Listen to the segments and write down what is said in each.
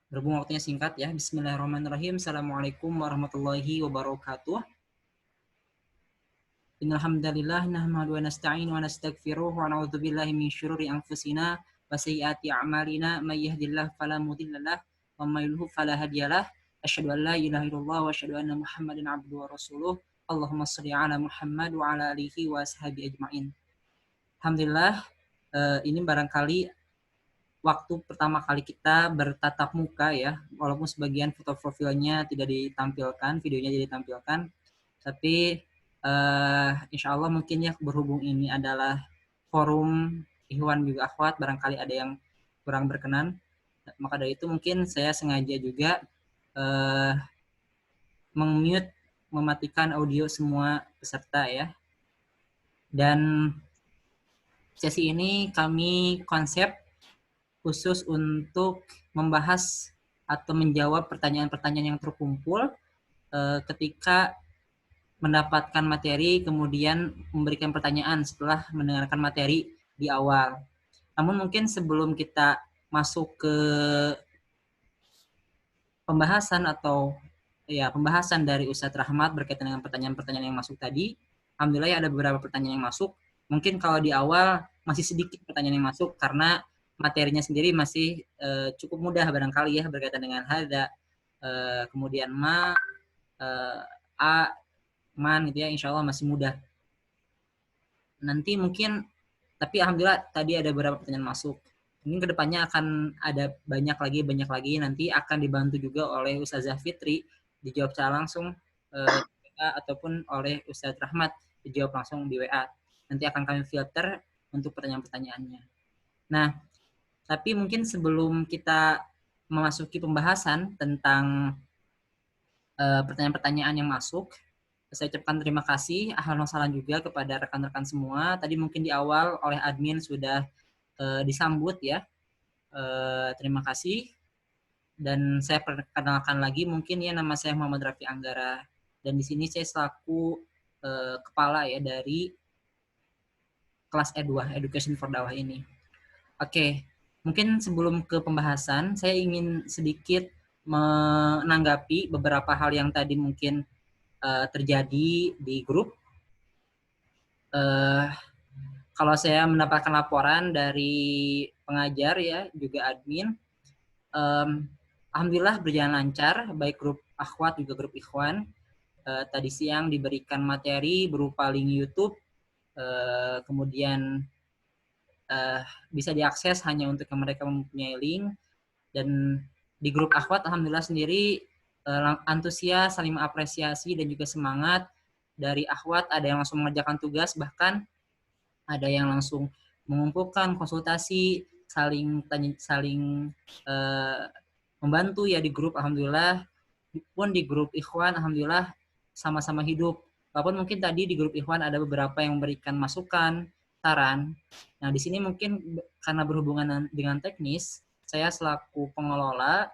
Berhubung waktunya singkat ya. Bismillahirrahmanirrahim. Assalamualaikum warahmatullahi wabarakatuh. Innal hamdalillah nahmadu wa nasta'inu wa nastaghfiruh wa na'udzu billahi min syururi anfusina wa sayyiati a'malina may yahdihillahu fala mudhillalah wa may yudhlil fala hadiyalah. Asyhadu an la ilaha illallah wa asyhadu anna Muhammadan abduhu wa rasuluh. Allahumma shalli ala Muhammad wa ala alihi wa ashabi ajmain. Alhamdulillah, ini barangkali waktu pertama kali kita bertatap muka ya, walaupun sebagian foto profilnya tidak ditampilkan, videonya tidak ditampilkan, tapi insya Allah mungkin ya berhubung ini adalah forum Ikhwan juga akhwat, barangkali ada yang kurang berkenan, maka dari itu mungkin saya sengaja juga meng-mute, mematikan audio semua peserta ya. Dan sesi ini kami konsep khusus untuk membahas atau menjawab pertanyaan-pertanyaan yang terkumpul ketika mendapatkan materi, kemudian memberikan pertanyaan setelah mendengarkan materi di awal. Namun mungkin sebelum kita masuk ke pembahasan atau ya pembahasan dari Ustadz Rahmat berkaitan dengan pertanyaan-pertanyaan yang masuk tadi, alhamdulillah ya ada beberapa pertanyaan yang masuk. Mungkin kalau di awal masih sedikit pertanyaan yang masuk karena materinya sendiri masih cukup mudah barangkali ya berkaitan dengan hada, kemudian a, man gitu ya, insya Allah masih mudah. Nanti mungkin, tapi alhamdulillah tadi ada beberapa pertanyaan masuk. Mungkin kedepannya akan ada banyak lagi, nanti akan dibantu juga oleh Ustazah Fitri, dijawab secara langsung ataupun oleh Ustadz Rahmat, dijawab langsung di WA. Nanti akan kami filter untuk pertanyaan-pertanyaannya. Nah, tapi mungkin sebelum kita memasuki pembahasan tentang pertanyaan-pertanyaan yang masuk, saya ucapkan terima kasih, ahlan wa sahlan juga kepada rekan-rekan semua. Tadi mungkin di awal oleh admin sudah disambut ya. Terima kasih. Dan saya perkenalkan lagi, mungkin ya nama saya Muhammad Rafi Anggara. Dan di sini saya selaku kepala ya dari kelas E2, Education for Dakwah ini. Oke, mungkin sebelum ke pembahasan, saya ingin sedikit menanggapi beberapa hal yang tadi mungkin terjadi di grup. Kalau saya mendapatkan laporan dari pengajar ya, juga admin, alhamdulillah berjalan lancar, baik grup akhwat juga grup ikhwan. Tadi siang diberikan materi berupa link YouTube, kemudian bisa diakses hanya untuk yang mereka mempunyai link. Dan di grup akhwat alhamdulillah sendiri antusias, saling mengapresiasi dan juga semangat. Dari akhwat ada yang langsung mengerjakan tugas, bahkan ada yang langsung mengumpulkan konsultasi, saling membantu ya di grup. Alhamdulillah pun di grup ikhwan alhamdulillah sama-sama hidup. Walaupun mungkin tadi di grup ikhwan ada beberapa yang memberikan masukan, saran. Nah, di sini mungkin karena berhubungan dengan teknis, saya selaku pengelola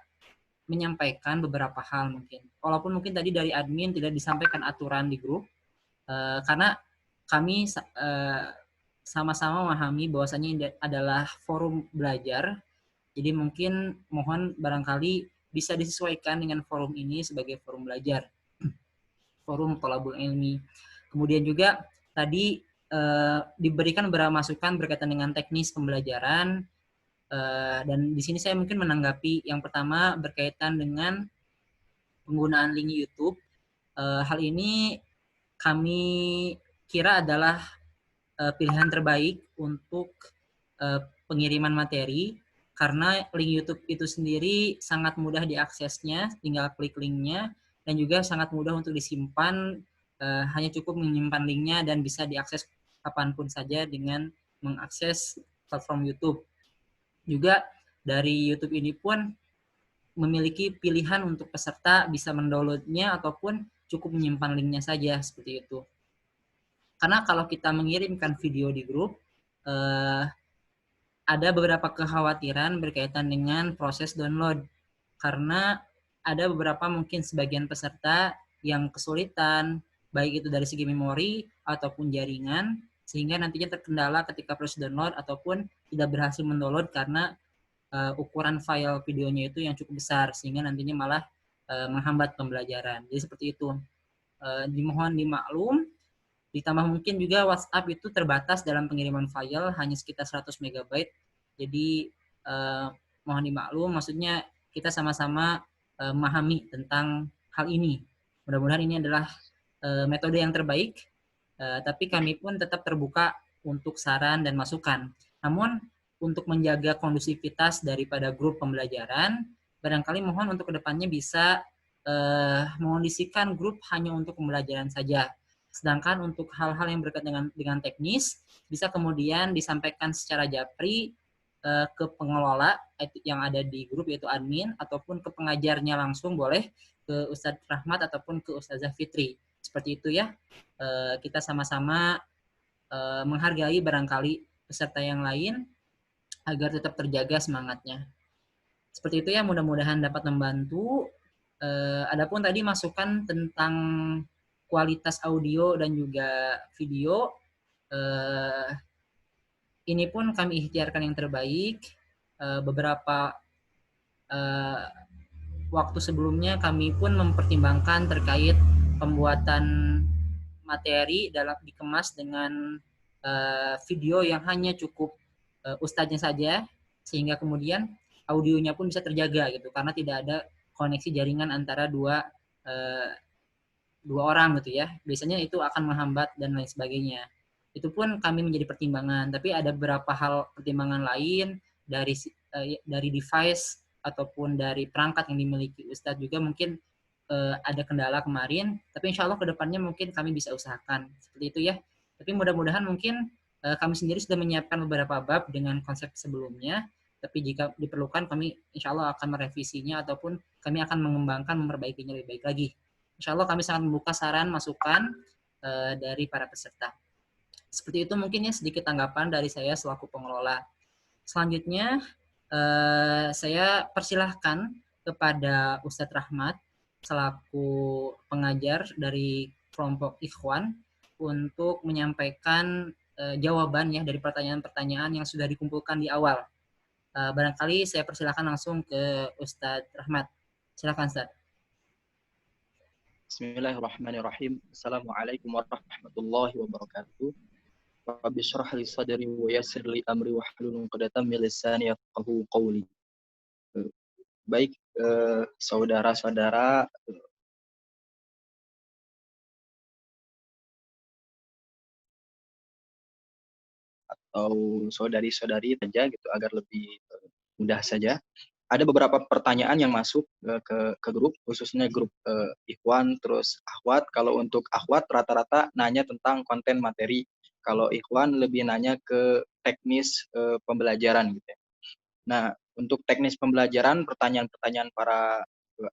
menyampaikan beberapa hal mungkin. Walaupun mungkin tadi dari admin tidak disampaikan aturan di grup, karena kami sama-sama memahami bahwasanya ini adalah forum belajar. Jadi mungkin mohon barangkali bisa disesuaikan dengan forum ini sebagai forum belajar, forum thalabul ilmi. Kemudian juga tadi diberikan beberapa masukan berkaitan dengan teknis pembelajaran, dan di sini saya mungkin menanggapi yang pertama berkaitan dengan penggunaan link YouTube. Hal ini kami kira adalah pilihan terbaik untuk pengiriman materi, karena link YouTube itu sendiri sangat mudah diaksesnya, tinggal klik linknya, dan juga sangat mudah untuk disimpan, hanya cukup menyimpan linknya dan bisa diakses kapanpun saja dengan mengakses platform YouTube. Juga dari YouTube ini pun memiliki pilihan untuk peserta bisa mendownloadnya ataupun cukup menyimpan linknya saja, seperti itu. Karena kalau kita mengirimkan video di grup, ada beberapa kekhawatiran berkaitan dengan proses download. Karena ada beberapa mungkin sebagian peserta yang kesulitan, baik itu dari segi memori ataupun jaringan, sehingga nantinya terkendala ketika proses download ataupun tidak berhasil mendownload karena ukuran file videonya itu yang cukup besar sehingga nantinya malah menghambat pembelajaran. Jadi seperti itu. Dimohon dimaklum. Ditambah mungkin juga WhatsApp itu terbatas dalam pengiriman file hanya sekitar 100 MB. Jadi mohon dimaklum, maksudnya kita sama-sama memahami tentang hal ini. Mudah-mudahan ini adalah metode yang terbaik, tapi kami pun tetap terbuka untuk saran dan masukan. Namun untuk menjaga kondusivitas daripada grup pembelajaran, barangkali mohon untuk kedepannya bisa mengondisikan grup hanya untuk pembelajaran saja. Sedangkan untuk hal-hal yang berkaitan dengan teknis, bisa kemudian disampaikan secara japri ke pengelola yang ada di grup, yaitu admin, ataupun ke pengajarnya langsung, boleh ke Ustadz Rahmat ataupun ke Ustazah Fitri. Seperti itu ya. Kita sama-sama menghargai barangkali peserta yang lain agar tetap terjaga semangatnya. Seperti itu ya, mudah-mudahan dapat membantu. Adapun tadi masukan tentang kualitas audio dan juga video, ini pun kami ikhtiarkan yang terbaik. Beberapa waktu sebelumnya kami pun mempertimbangkan terkait pembuatan materi dalam dikemas dengan video yang hanya cukup ustadznya saja, sehingga kemudian audionya pun bisa terjaga gitu, karena tidak ada koneksi jaringan antara dua orang gitu ya. Biasanya itu akan menghambat dan lain sebagainya. Itu pun kami menjadi pertimbangan, tapi ada beberapa hal pertimbangan lain dari device ataupun dari perangkat yang dimiliki Ustadz juga mungkin ada kendala kemarin, tapi insya Allah kedepannya mungkin kami bisa usahakan seperti itu ya. Tapi mudah-mudahan mungkin kami sendiri sudah menyiapkan beberapa bab dengan konsep sebelumnya, tapi jika diperlukan kami insya Allah akan merevisinya ataupun kami akan mengembangkan, memperbaikinya lebih baik lagi. Insya Allah kami sangat membuka saran, masukan dari para peserta. Seperti itu mungkin ya sedikit tanggapan dari saya selaku pengelola. Selanjutnya saya persilahkan kepada Ustadz Rahmat selaku pengajar dari kelompok Ikhwan untuk menyampaikan jawaban ya dari pertanyaan-pertanyaan yang sudah dikumpulkan di awal. Barangkali saya persilahkan langsung ke Ustadz Rahmat. Silakan Ustadz. Bismillahirrahmanirrahim. Assalamualaikum warahmatullahi wabarakatuh. Rabbi shrah li sadri wa yassir li amri wahlul 'uqdatam min lisani yafqahu qawli. Baik, saudara-saudara atau saudari-saudari saja gitu agar lebih mudah saja. Ada beberapa pertanyaan yang masuk ke grup, khususnya grup Ikhwan terus Akhwat. Kalau untuk Akhwat rata-rata nanya tentang konten materi. Kalau Ikhwan lebih nanya ke teknis pembelajaran gitu ya. Nah, untuk teknis pembelajaran, pertanyaan-pertanyaan para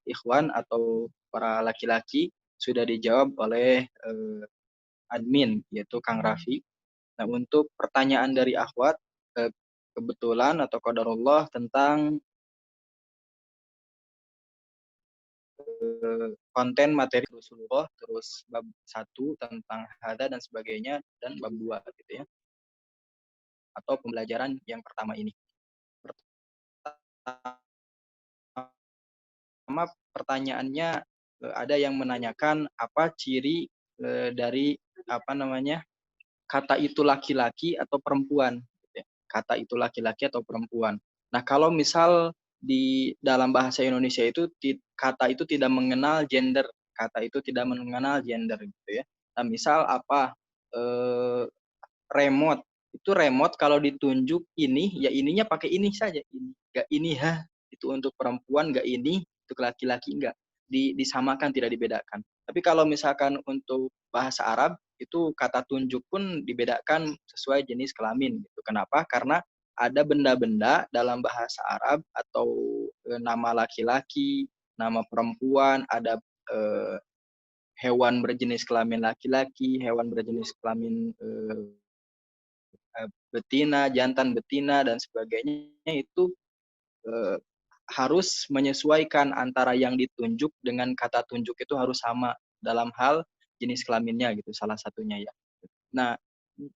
Ikhwan atau para laki-laki sudah dijawab oleh admin, yaitu Kang Raffi. Nah, untuk pertanyaan dari Akhwat, kebetulan atau qadarullah tentang konten materi Rasulullah, terus bab 1 tentang hada dan sebagainya, dan bab 2 gitu ya. Atau pembelajaran yang pertama ini. Pertama pertanyaannya ada yang menanyakan apa ciri dari apa namanya kata itu laki-laki atau perempuan. Gitu ya. Kata itu laki-laki atau perempuan. Nah kalau misal di dalam bahasa Indonesia itu kata itu tidak mengenal gender, kata itu tidak mengenal gender gitu ya. Nah misal apa remote, itu remote kalau ditunjuk ini ya ininya pakai ini saja, ini enggak ini itu untuk perempuan, enggak ini untuk laki-laki, enggak disamakan, tidak dibedakan. Tapi kalau misalkan untuk bahasa Arab itu kata tunjuk pun dibedakan sesuai jenis kelamin gitu. Kenapa? Karena ada benda-benda dalam bahasa Arab atau nama laki-laki, nama perempuan, ada hewan berjenis kelamin laki-laki, hewan berjenis kelamin betina, jantan betina dan sebagainya itu harus menyesuaikan antara yang ditunjuk dengan kata tunjuk itu harus sama dalam hal jenis kelaminnya gitu salah satunya ya. Nah,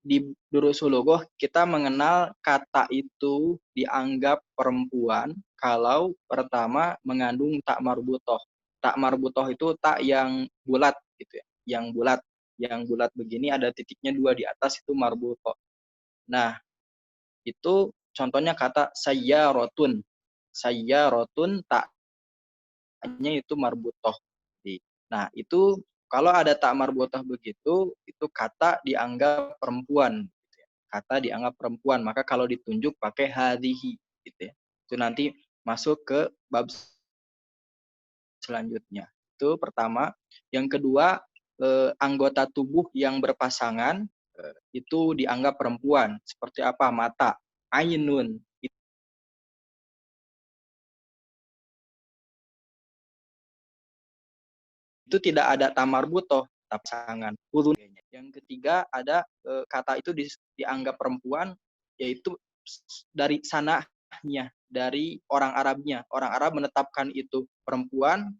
di Durusul Lughoh kita mengenal kata itu dianggap perempuan kalau pertama mengandung tak marbutoh. Tak marbutoh itu tak yang bulat gitu ya. Yang bulat begini ada titiknya dua di atas itu marbutoh. Nah, itu contohnya kata sayyarotun. Sayyarotun taknya itu marbutoh. Nah, itu kalau ada tak marbutoh begitu, itu kata dianggap perempuan. Kata dianggap perempuan, maka kalau ditunjuk pakai hadhihi gitu ya. Itu nanti masuk ke bab selanjutnya. Itu pertama. Yang kedua, anggota tubuh yang berpasangan itu dianggap perempuan. Seperti apa? Mata, ainun. Itu tidak ada tamar butoh, pasangan. Udhun. Yang ketiga ada kata itu dianggap perempuan, yaitu dari sanahnya, dari orang Arabnya. Orang Arab menetapkan itu perempuan,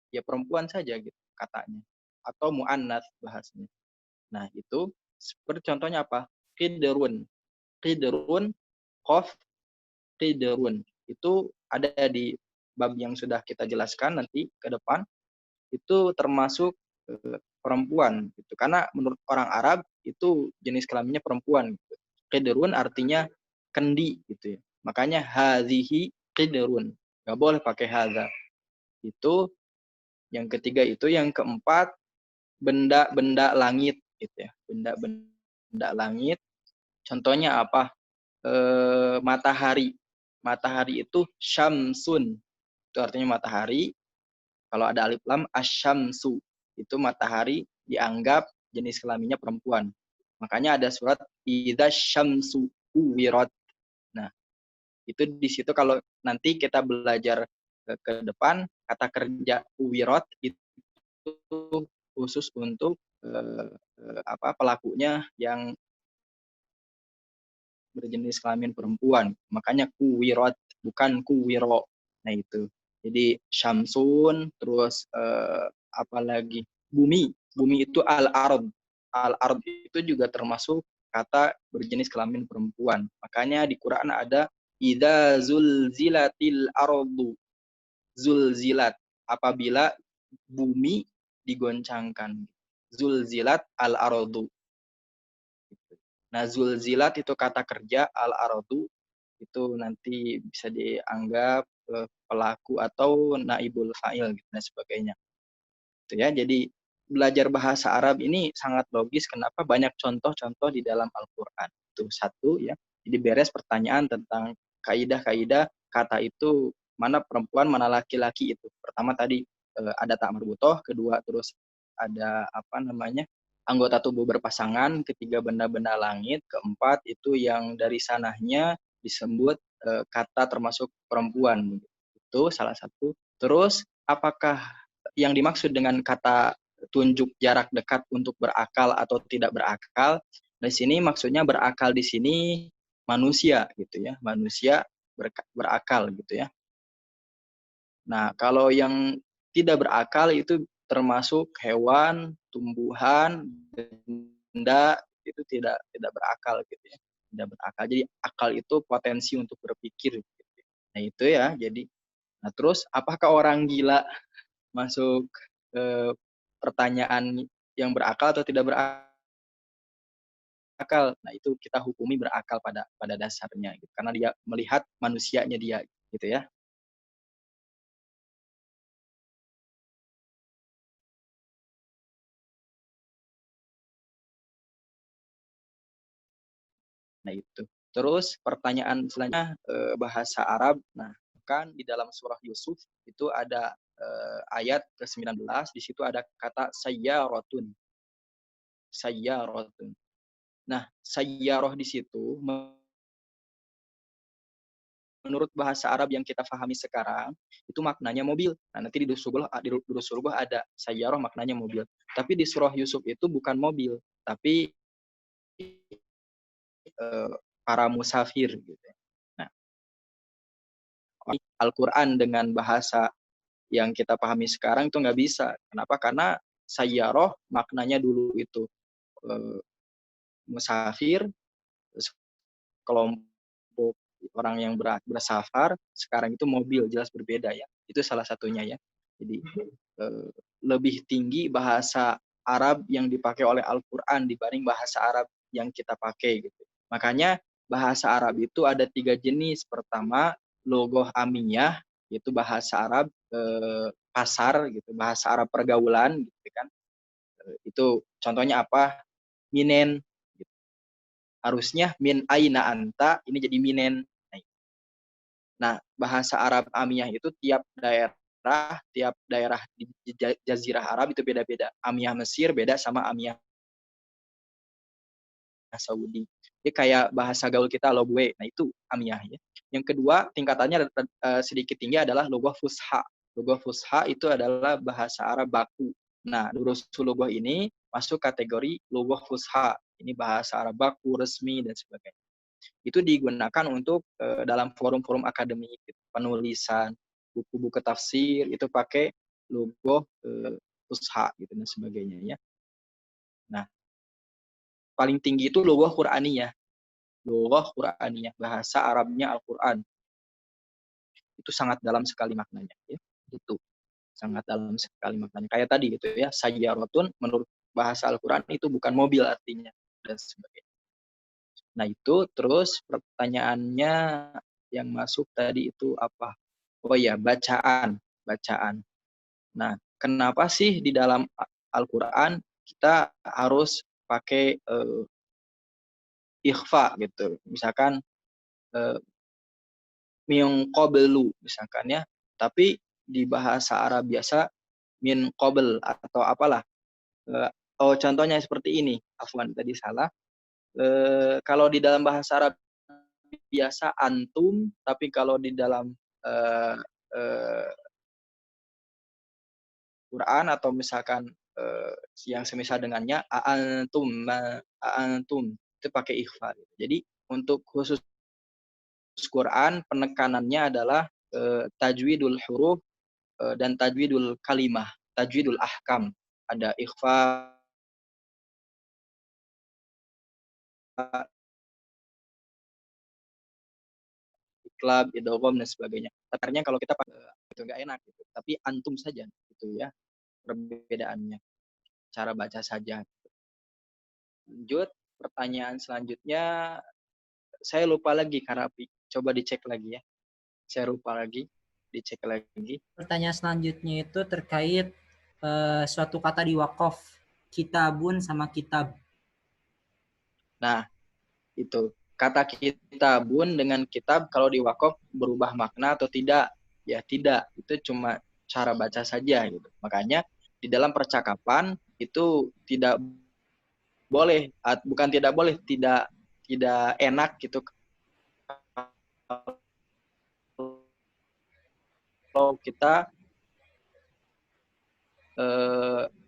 ya perempuan saja gitu katanya. Atau mu'annas bahasanya. Nah itu seperti contohnya apa? Qidrun. Qidrun, qof, qidrun. Itu ada di bab yang sudah kita jelaskan nanti ke depan. Itu termasuk perempuan gitu. Karena menurut orang Arab itu jenis kelaminnya perempuan gitu. Qidrun artinya kendi gitu ya. Makanya hadhihi qidrun. Gak boleh pakai hadza. Itu yang ketiga itu. Yang keempat benda-benda langit gitu ya. Benda-benda langit. Contohnya apa? Matahari. Matahari itu syamsun. Itu artinya matahari. Kalau ada alif lam asyamsu itu matahari dianggap jenis kelaminnya perempuan. Makanya ada surat idza syamsu uwirat. Nah, itu di situ kalau nanti kita belajar ke depan kata kerja uwirat itu khusus untuk pelakunya yang berjenis kelamin perempuan. Makanya kuwirat bukan kuwiro. Nah itu. Jadi syamsun terus apalagi bumi. Bumi itu al-ard. Al-ard itu juga termasuk kata berjenis kelamin perempuan. Makanya di Quran ada idza zulzilatil ardu. Zulzilat apabila bumi digoncangkan. Zulzilat al-ardu. Nah, zulzilat itu kata kerja, al-aradu itu nanti bisa dianggap pelaku atau naibul fa'il gitu, dan sebagainya. Itu ya. Jadi belajar bahasa Arab ini sangat logis. Kenapa? Banyak contoh-contoh di dalam Al-Quran. Itu satu ya. Jadi beres pertanyaan tentang kaidah-kaidah kata itu mana perempuan, mana laki-laki itu. Pertama tadi ada tak marbutoh, kedua terus ada apa namanya anggota tubuh berpasangan, ketiga benda-benda langit, keempat itu yang dari sanahnya disebut kata termasuk perempuan. Itu salah satu. Terus apakah yang dimaksud dengan kata tunjuk jarak dekat untuk berakal atau tidak berakal? Di sini maksudnya berakal di sini manusia gitu ya, manusia berakal gitu ya. Nah, kalau yang tidak berakal itu termasuk hewan, tumbuhan, benda itu tidak berakal gitu ya. Tidak berakal. Jadi akal itu potensi untuk berpikir gitu. Nah, itu ya. Jadi nah terus apakah orang gila masuk pertanyaan yang berakal atau tidak berakal? Nah, itu kita hukumi berakal pada dasarnya gitu. Karena dia melihat manusianya dia gitu ya. Nah, itu. Terus pertanyaan selanjutnya bahasa Arab. Nah, kan di dalam surah Yusuf itu ada ayat ke-19, di situ ada kata sayyaratun. Sayyaratun. Nah, sayyarah di situ menurut bahasa Arab yang kita pahami sekarang itu maknanya mobil. Nah, nanti di Durusulullah ada sayyarah maknanya mobil. Tapi di surah Yusuf itu bukan mobil, tapi para musafir gitu. Nah, Al-Qur'an dengan bahasa yang kita pahami sekarang itu nggak bisa. Kenapa? Karena sayyarah maknanya dulu itu musafir, kelompok orang yang bersafar, sekarang itu mobil, jelas berbeda ya. Itu salah satunya ya. Jadi lebih tinggi bahasa Arab yang dipakai oleh Al-Quran dibanding bahasa Arab yang kita pakai gitu. Makanya bahasa Arab itu ada 3 jenis. Pertama, logoh amiyah, yaitu bahasa Arab pasar gitu, bahasa Arab pergaulan gitu kan. Itu contohnya apa? Minen. Harusnya min aina anta, ini jadi minen. Nah, bahasa Arab amiyah itu tiap daerah di Jazirah Arab itu beda-beda. Amiyah Mesir beda sama amiyah Saudi. Dia kayak bahasa gaul kita logwe. Nah, itu amiyah ya. Yang kedua, tingkatannya sedikit tinggi adalah logoh fusha. Logoh fusha itu adalah bahasa Arab baku. Nah, durusul logoh ini masuk kategori logoh fusha. Ini bahasa Arab baku, resmi, dan sebagainya. Itu digunakan untuk dalam forum-forum akademik, penulisan, buku-buku tafsir, itu pakai logoh fusha gitu dan sebagainya ya. Nah, paling tinggi itu logoh Qur'aniyah. Logoh Qur'aniyah, bahasa Arabnya Al-Qur'an. Itu sangat dalam sekali maknanya ya. Itu sangat dalam sekali maknanya. Kayak tadi gitu ya, sayyaratun menurut bahasa Al-Qur'an itu bukan mobil artinya dan sebagainya. Nah, itu terus pertanyaannya yang masuk tadi itu apa? Oh ya, bacaan, bacaan. Nah, kenapa sih di dalam Al-Qur'an kita harus pakai ikhfa gitu. Misalkan min qablu misalkan ya. Tapi di bahasa Arab biasa min qabl atau apalah. Oh, contohnya seperti ini. Afwan, tadi salah. Kalau di dalam bahasa Arab biasa antum, tapi kalau di dalam uh, uh, Quran atau misalkan yang semisal dengannya aantum itu pakai ikhfa. Jadi untuk khusus Quran penekanannya adalah tajwidul huruf dan tajwidul kalimah, tajwidul ahkam. Ada ikhfa, iklab, idgham dan sebagainya. Ternyata kalau kita pakai itu nggak enak gitu. Tapi antum saja gitu ya perbedaannya. Cara baca saja. Lanjut, pertanyaan selanjutnya saya lupa lagi Karapi. Coba dicek lagi ya. Saya lupa lagi, dicek lagi. Pertanyaan selanjutnya itu terkait suatu kata di wakof, kitabun sama kitab. Nah, itu kata kitabun dengan kitab kalau di wakof berubah makna atau tidak? Ya tidak, itu cuma cara baca saja gitu. Makanya di dalam percakapan itu tidak boleh, bukan tidak boleh, tidak enak gitu kalau kita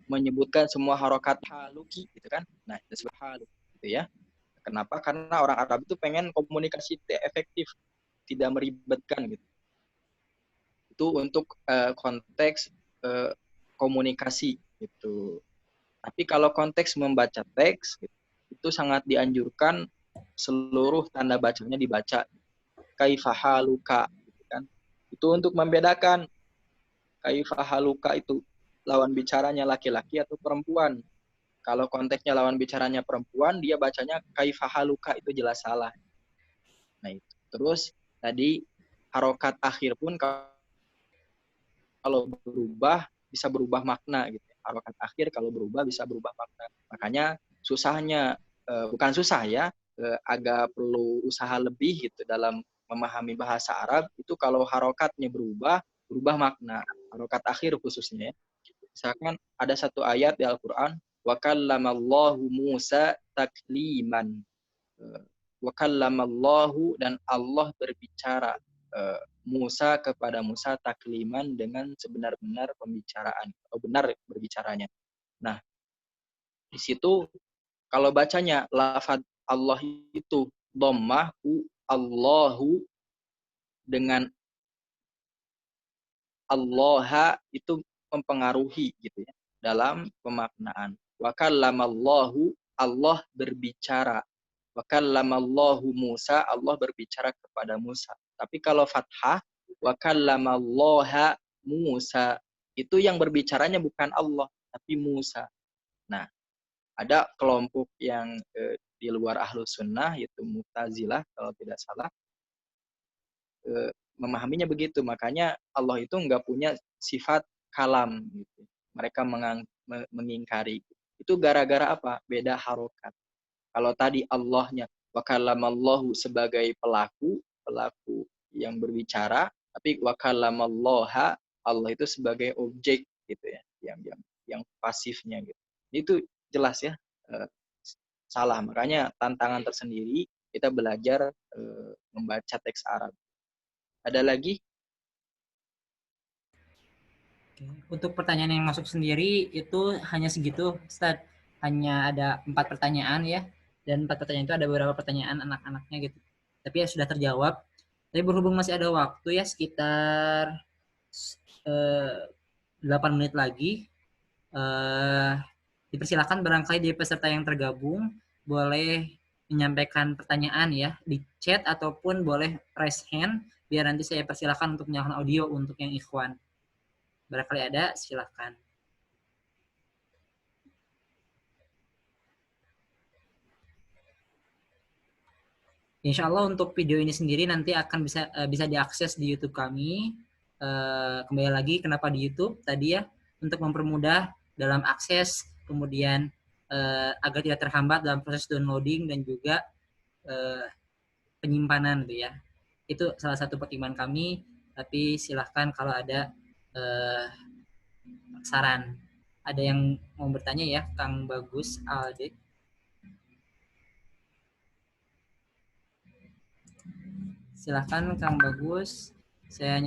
menyebutkan semua harokat haluki gitu kan. Nah, itu disebut haluk gitu ya. Kenapa? Karena orang Arab itu pengen komunikasi efektif, tidak meribetkan gitu. Itu untuk konteks komunikasi gitu. Tapi kalau konteks membaca teks gitu, itu sangat dianjurkan seluruh tanda bacanya dibaca. Kaifahaluka gitu kan. Itu untuk membedakan kaifahaluka itu lawan bicaranya laki-laki atau perempuan. Kalau konteksnya lawan bicaranya perempuan, dia bacanya kaifahaluka, itu jelas salah. Nah, itu. Terus tadi harokat akhir pun kalau berubah bisa berubah makna gitu. Harokat akhir kalau berubah bisa berubah makna. Makanya susahnya bukan susah ya, agak perlu usaha lebih gitu dalam memahami bahasa Arab itu kalau harokatnya berubah makna. Harokat akhir khususnya ya. Misalkan ada satu ayat di Al-Qur'an, wa kallamallahu Musa takliman. Wa kallamallahu, dan Allah berbicara Musa kepada Musa takliman dengan sebenar-benar pembicaraan atau benar berbicaranya. Nah, di situ kalau bacanya lafaz Allah itu dhammah Allahu dengan Allah itu mempengaruhi gitu ya dalam pemaknaan. Wa kallamallahu Allah berbicara. Wa kallamallahu Musa, Allah berbicara kepada Musa. Tapi kalau fathah, wa kallamallaha Musa, itu yang berbicaranya bukan Allah, tapi Musa. Nah, ada kelompok yang di luar Ahlus Sunnah, yaitu Mu'tazilah kalau tidak salah, memahaminya begitu. Makanya Allah itu nggak punya sifat kalam. Gitu. Mereka mengingkari. Itu gara-gara apa? Beda harokat. Kalau tadi Allahnya wa kalamallahu sebagai pelaku yang berbicara, tapi wa kalamallaha, Allah itu sebagai objek gitu ya, yang pasifnya gitu. Itu jelas ya salah. Makanya tantangan tersendiri kita belajar membaca teks Arab. Ada lagi? Untuk pertanyaan yang masuk sendiri itu hanya segitu, Ustaz. Hanya ada 4 pertanyaan ya. Dan 4 pertanyaan itu ada beberapa pertanyaan anak-anaknya gitu. Tapi ya sudah terjawab. Tapi berhubung masih ada waktu ya sekitar 8 menit lagi. Dipersilakan barangkali dari peserta yang tergabung boleh menyampaikan pertanyaan ya di chat ataupun boleh raise hand biar nanti saya persilakan untuk menyalakan audio untuk yang ikhwan. Barangkali ada, silakan. Insya Allah untuk video ini sendiri nanti akan bisa diakses di YouTube kami. Kembali lagi kenapa di YouTube tadi ya, untuk mempermudah dalam akses, kemudian agar tidak terhambat dalam proses downloading dan juga penyimpanan gitu ya. Itu salah satu pertimbangan kami. Tapi silahkan kalau ada saran. Ada yang mau bertanya ya, Kang Bagus Alde. Silahkan Kang Bagus. Saya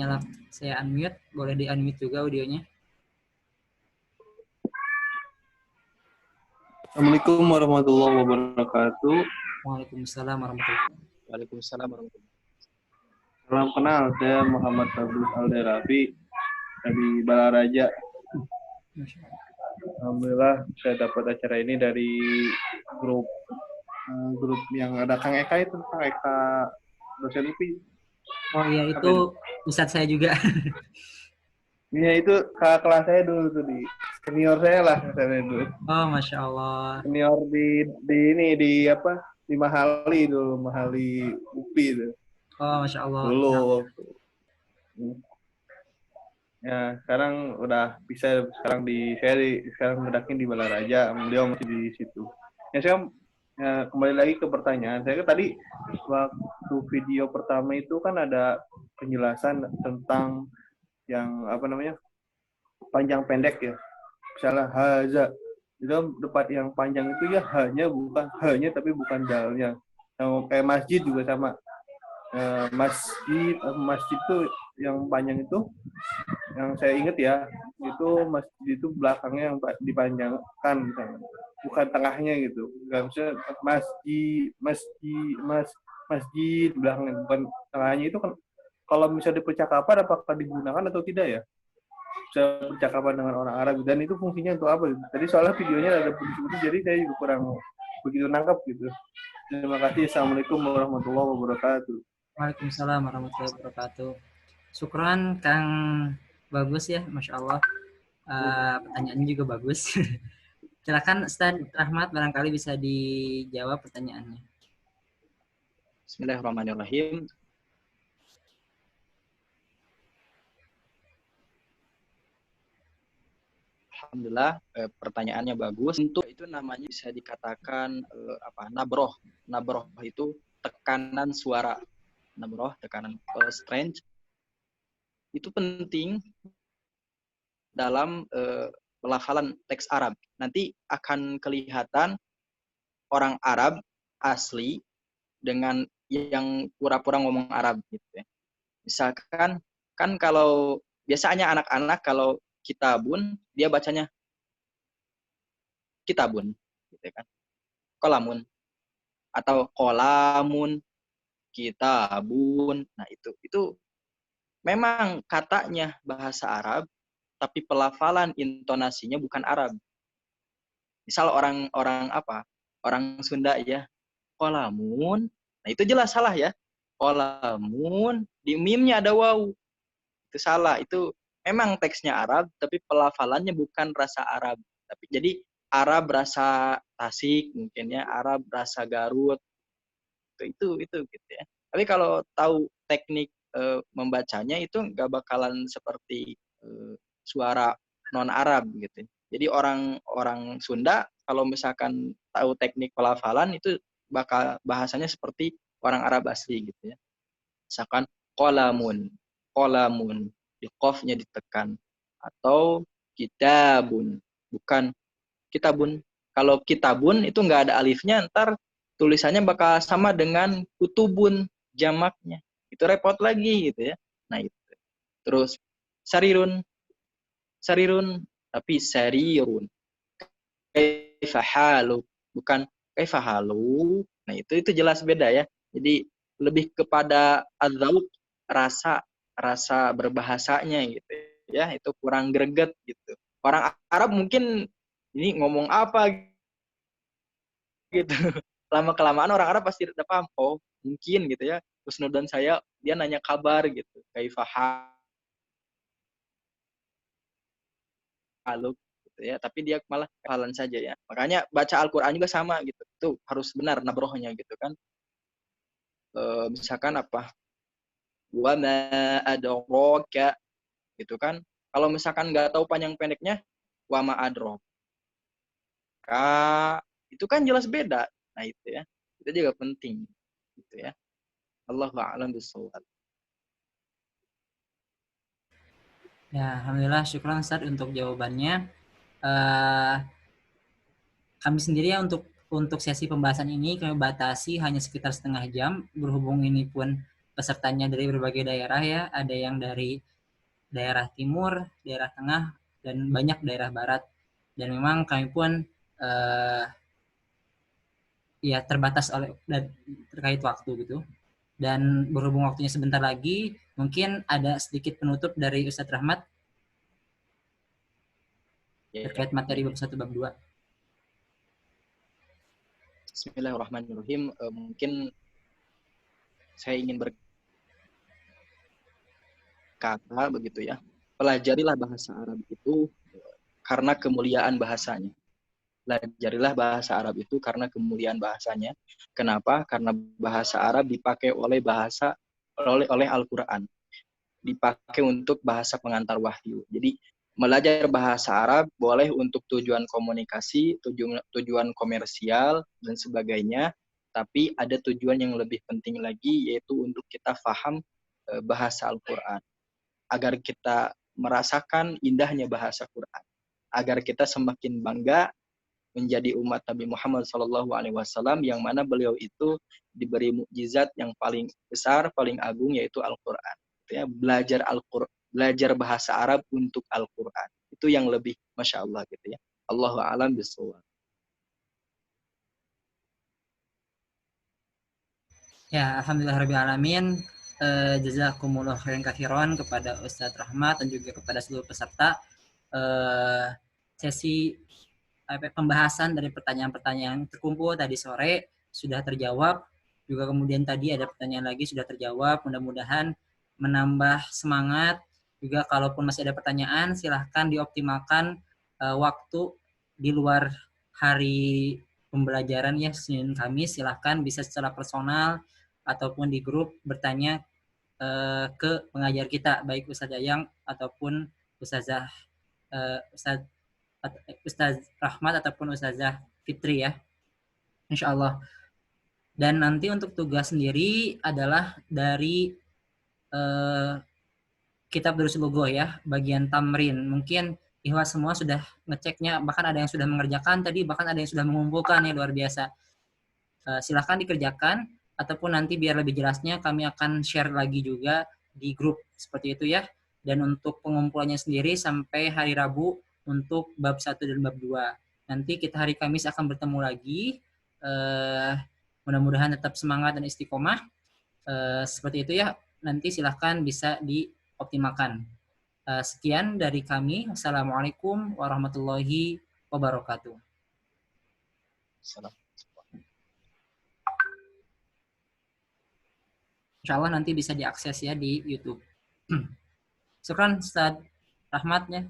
unmute, boleh di unmute juga audionya. Assalamualaikum warahmatullahi wabarakatuh. Waalaikumsalam warahmatullahi wabarakatuh. Waalaikumsalam warahmatullahi wabarakatuh. Salam kenal, saya Muhammad Abdul Alderafi dari Balaraja. Alhamdulillah saya dapat acara ini dari grup yang ada Kang Eka itu, Kang Eka dosen UPI. Oh iya, itu Ustadz saya juga. Iya, itu kakak kelas saya dulu tuh, di senior saya lah saya dulu. Oh, Masya Allah. Senior di apa? Di Mahali dulu, Mahali UPI itu. Oh, Masya Allah. Dulu waktu. Ya, sekarang udah bisa, sekarang ngedakin di Balaraja, beliau masih di situ. Ya, saya kembali lagi ke pertanyaan. Saya tadi waktu video pertama itu kan ada penjelasan tentang yang apa namanya, panjang pendek ya. Misalnya haza, itu depan yang panjang itu ya hanya tapi bukan dalnya. Yang kayak masjid juga sama. Masjid itu yang panjang itu, yang saya ingat ya, itu masjid itu belakangnya yang dipanjangkan misalnya, bukan tengahnya gitu. Nggak bisa masjid belakangnya, bukan tengahnya. Itu kan kalau misalnya di percakapan apakah digunakan atau tidak ya? Bisa percakapan dengan orang Arab, dan itu fungsinya untuk apa? Tadi soalnya videonya ada begitu, jadi saya juga kurang begitu nangkap gitu. Terima kasih. Assalamualaikum warahmatullahi wabarakatuh. Waalaikumsalam warahmatullahi wabarakatuh. Syukran Kang Bagus ya, Masya Allah. Pertanyaannya juga bagus. Silakan Ustaz Rahmat, barangkali bisa dijawab pertanyaannya. Bismillahirrahmanirrahim. Alhamdulillah, pertanyaannya bagus. Untuk itu namanya bisa dikatakan nabroh. Nabroh itu tekanan suara. Nabroh, tekanan strange. Itu penting dalam pelafalan teks Arab. Nanti akan kelihatan orang Arab asli dengan yang pura-pura ngomong Arab gitu ya. Misalkan kan kalau biasanya anak-anak kalau kitabun dia bacanya kitabun gitu kan. Kolamun atau kolamun, kitabun. Nah, itu memang katanya bahasa Arab tapi pelafalan intonasinya bukan Arab. Misal orang apa? orang Sunda ya. Qalamun. Nah, itu jelas salah ya. Qalamun, di mimnya ada waw. Itu salah. Itu memang teksnya Arab, tapi pelafalannya bukan rasa Arab. Tapi jadi Arab rasa Tasik mungkin ya, Arab rasa Garut. Itu gitu ya. Tapi kalau tahu teknik membacanya itu nggak bakalan seperti suara non Arab gitu. Jadi orang Sunda kalau misalkan tahu teknik pelafalan itu bakal bahasanya seperti orang Arab asli gitu ya. Misalkan qalamun, qalamun, di qafnya ditekan, atau kitabun, bukan kitabun. Kalau kitabun itu nggak ada alifnya, ntar tulisannya bakal sama dengan kutubun jamaknya. Itu repot lagi gitu ya. Nah itu. Terus sarirun, sarirun, tapi sarirun. Kaifahalu, bukan kaifahalu. Nah itu jelas beda ya. Jadi lebih kepada adzauq, rasa rasa berbahasanya gitu ya. Itu kurang greget gitu. Orang Arab mungkin ini ngomong apa gitu. Lama-kelamaan orang Arab pasti udah paham, oh mungkin gitu ya, husnudzon saya, dia nanya kabar gitu, kaifahalu gitu ya, tapi dia malah halan saja ya. Makanya baca Al-Quran juga sama gitu, itu harus benar nabrohnya gitu kan. Misalkan apa, wa ma adraka gitu kan. Kalau misalkan nggak tahu panjang pendeknya, wa ma adraka, itu kan jelas beda. Nah itu ya, itu juga penting gitu ya. Allahu a'lam bishawab. Ya, alhamdulillah, syukran Ustaz untuk jawabannya. Eh, Kami sendiri ya untuk sesi pembahasan ini kami batasi hanya sekitar setengah jam, berhubung ini pun pesertanya dari berbagai daerah ya, ada yang dari daerah timur, daerah tengah, dan banyak daerah barat. Dan memang kami pun eh, ya terbatas terkait waktu gitu. Dan berhubung waktunya sebentar lagi, mungkin ada sedikit penutup dari Ustadz Rahmat terkait materi bab 1 bab 2. Bismillahirrahmanirrahim. Mungkin saya ingin berkata begitu ya. Pelajarilah bahasa Arab itu karena kemuliaan bahasanya. Pelajarilah bahasa Arab itu karena kemuliaan bahasanya. Kenapa? Karena bahasa Arab dipakai oleh Al-Quran. Dipakai untuk bahasa pengantar wahyu. Jadi belajar bahasa Arab boleh untuk tujuan komunikasi, tujuan komersial, dan sebagainya. Tapi ada tujuan yang lebih penting lagi, yaitu untuk kita faham bahasa Al-Quran. Agar kita merasakan indahnya bahasa Quran. Agar kita semakin bangga menjadi umat Nabi Muhammad SAW, yang mana beliau itu diberi mukjizat yang paling besar, paling agung, yaitu Al-Quran. Ya, belajar bahasa Arab untuk Al-Quran. Itu yang lebih Masya Allah gitu ya. Allahu a'lam bishawab. Ya, alhamdulillahirrahmanirrahim. Jazakumullah khairan kathiron kepada Ustadz Rahmat dan juga kepada seluruh peserta. Sesi pembahasan dari pertanyaan-pertanyaan terkumpul tadi sore sudah terjawab. Juga kemudian tadi ada pertanyaan lagi sudah terjawab. Mudah-mudahan menambah semangat. Juga kalaupun masih ada pertanyaan, silahkan dioptimalkan waktu di luar hari pembelajaran ya, Senin Kamis. Silahkan bisa secara personal ataupun di grup bertanya ke pengajar kita, baik Ustaz Jayang ataupun Ustazah Ustaz Rahmat ataupun Ustazah Fitri ya, insya Allah. Dan nanti untuk tugas sendiri adalah dari kitab Durus Lugoh ya, bagian tamrin. Mungkin Ikhwas semua sudah ngeceknya, bahkan ada yang sudah mengerjakan tadi, bahkan ada yang sudah mengumpulkan ya, luar biasa. Silahkan dikerjakan, ataupun nanti biar lebih jelasnya kami akan share lagi juga di grup, seperti itu ya. Dan untuk pengumpulannya sendiri sampai hari Rabu untuk bab 1 dan bab 2. Nanti kita hari Kamis akan bertemu lagi. Mudah-mudahan tetap semangat dan istiqomah. Seperti itu ya, nanti silahkan bisa dioptimalkan. Sekian dari kami. Assalamualaikum warahmatullahi wabarakatuh. Salam. Insya Allah nanti bisa diakses ya di YouTube. Syukran Ustaz Rahmatnya.